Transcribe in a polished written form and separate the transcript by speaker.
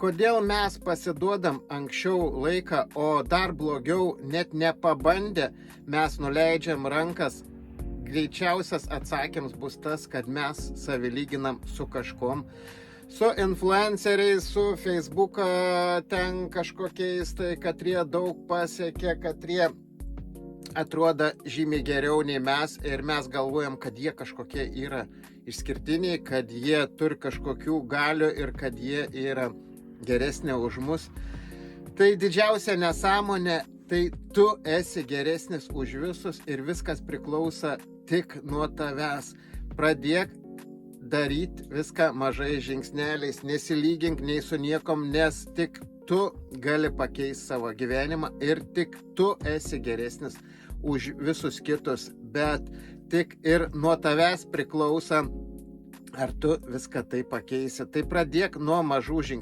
Speaker 1: kodėl mes pasiduodam anksčiau laiką, o dar blogiau, net nepabandę, mes nuleidžiam rankas. Greičiausias atsakymas bus tas, kad mes savilyginam su kažkom, su influenceriais, su Facebook'o ten kažkokiais, tai kad jie daug pasiekė, kad jie atrodo žymiai geriau nei mes ir mes galvojam, kad jie kažkokie yra išskirtiniai, kad jie turi kažkokių galių ir kad jie yra geresnė už mus. Tai didžiausia nesąmonė, tai tu esi geresnis už visus ir viskas priklauso tik nuo tavęs. Pradėk daryti viską mažais žingsneliais, nesilygink nei su niekom, nes tik tu gali pakeisti savo gyvenimą ir tik tu esi geresnis už visus kitus, bet tik ir nuo tavęs priklauso, ar tu viską tai pakeisi. Tai pradėk nuo mažų žingsnių.